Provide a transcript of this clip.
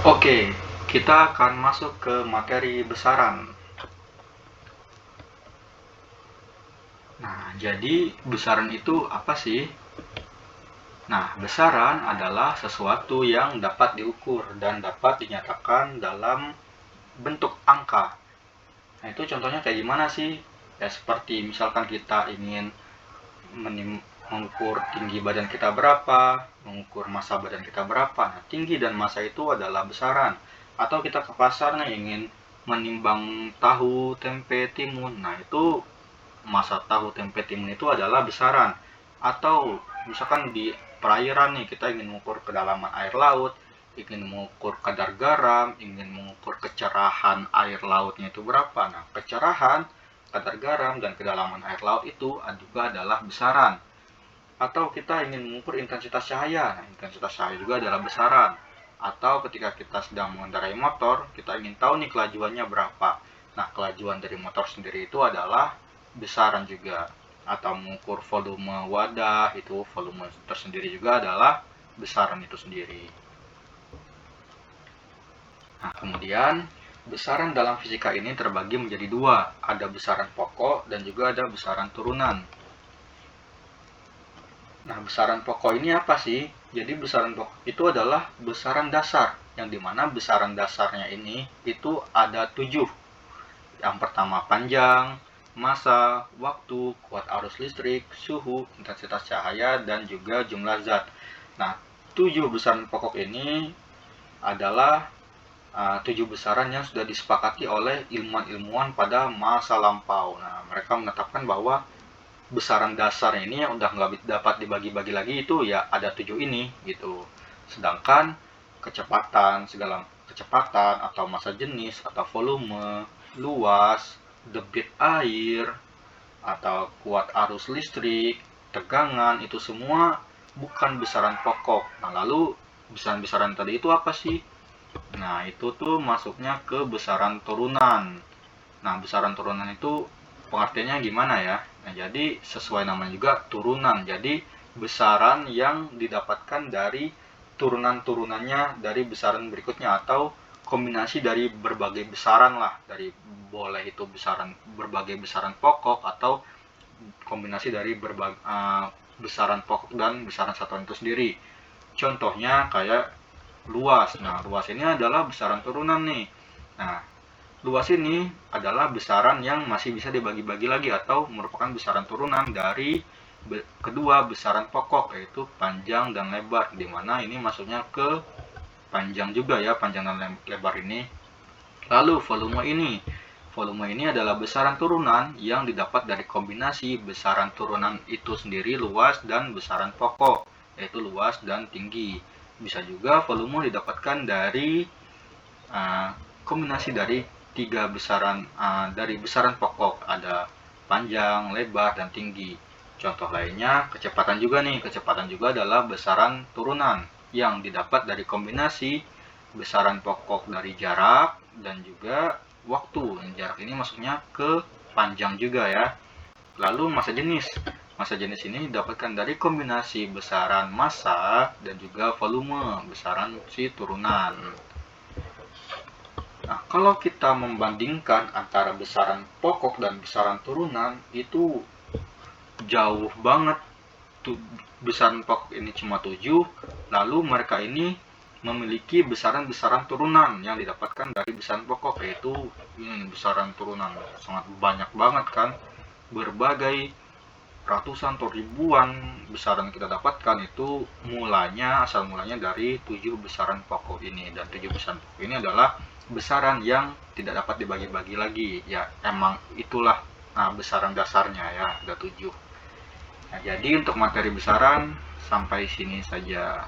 Oke, kita akan masuk ke materi besaran. Nah, jadi besaran itu apa sih? Nah, besaran adalah sesuatu yang dapat diukur dan dapat dinyatakan dalam bentuk angka. Nah, itu contohnya kayak gimana sih? Ya, seperti misalkan kita ingin mengukur tinggi badan kita berapa, mengukur massa badan kita berapa. Nah, tinggi dan massa itu adalah besaran. Atau kita ke pasar nih ingin menimbang tahu, tempe, timun. Nah, itu massa tahu, tempe, timun itu adalah besaran. Atau misalkan di perairan nih kita ingin mengukur kedalaman air laut, ingin mengukur kadar garam, ingin mengukur kecerahan air lautnya itu berapa. Nah, kecerahan, kadar garam, dan kedalaman air laut itu juga adalah besaran. Atau kita ingin mengukur intensitas cahaya. Nah, intensitas cahaya juga adalah besaran. Atau ketika kita sedang mengendarai motor, kita ingin tahu nih kelajuannya berapa. Nah, kelajuan dari motor sendiri itu adalah besaran juga. Atau mengukur volume wadah, itu volume tersendiri juga adalah besaran itu sendiri. Nah, kemudian besaran dalam fisika ini terbagi menjadi dua. Ada besaran pokok dan juga ada besaran turunan. Nah, besaran pokok ini apa sih? Jadi besaran pokok itu adalah besaran dasar, yang dimana besaran dasarnya ini itu ada 7. Yang pertama panjang, massa, waktu, kuat arus listrik, suhu, intensitas cahaya, dan juga jumlah zat. Nah, 7 besaran pokok ini adalah 7 besaran yang sudah disepakati oleh ilmuwan-ilmuwan pada masa lampau. Nah, mereka menetapkan bahwa besaran dasar ini yang udah nggak dapat dibagi-bagi lagi itu ya ada 7 ini gitu. Sedangkan kecepatan, segala kecepatan atau massa jenis atau volume, luas, debit air, atau kuat arus listrik, tegangan, itu semua bukan besaran pokok. Nah, lalu besaran-besaran tadi itu apa sih? Nah, itu tuh masuknya ke besaran turunan. Nah, besaran turunan itu pengertiannya gimana ya? Nah, jadi sesuai namanya juga turunan. Jadi besaran yang didapatkan dari turunan-turunannya dari besaran berikutnya atau kombinasi dari berbagai besaran lah. Dari boleh itu berbagai besaran pokok atau kombinasi dari besaran pokok dan besaran satuan itu sendiri. Contohnya kayak luas. Nah, luas ini adalah besaran turunan nih. Nah, luas ini adalah besaran yang masih bisa dibagi-bagi lagi atau merupakan besaran turunan dari kedua besaran pokok, yaitu panjang dan lebar, di mana ini masuknya ke panjang juga ya, panjang dan lebar ini. Lalu volume ini adalah besaran turunan yang didapat dari kombinasi besaran turunan itu sendiri, luas, dan besaran pokok, yaitu luas dan tinggi. Bisa juga volume didapatkan dari kombinasi dari 3 besaran dari besaran pokok, ada panjang, lebar, dan tinggi. Contoh lainnya kecepatan juga nih. Kecepatan juga adalah besaran turunan yang didapat dari kombinasi besaran pokok dari jarak dan juga waktu. Jarak ini masuknya ke panjang juga ya. Lalu massa jenis. Massa jenis ini didapatkan dari kombinasi besaran massa dan juga volume, besaran si turunan. Nah, kalau kita membandingkan antara besaran pokok dan besaran turunan, itu jauh banget. Besaran pokok ini cuma 7, lalu mereka ini memiliki besaran-besaran turunan yang didapatkan dari besaran pokok, yaitu besaran turunan sangat banyak banget kan, berbagai ratusan atau ribuan besaran kita dapatkan itu asal mulanya dari 7 besaran pokok ini. Dan 7 besaran pokok ini adalah besaran yang tidak dapat dibagi-bagi lagi ya, emang itulah besaran dasarnya ya, ada 7. Nah, jadi untuk materi besaran sampai sini saja.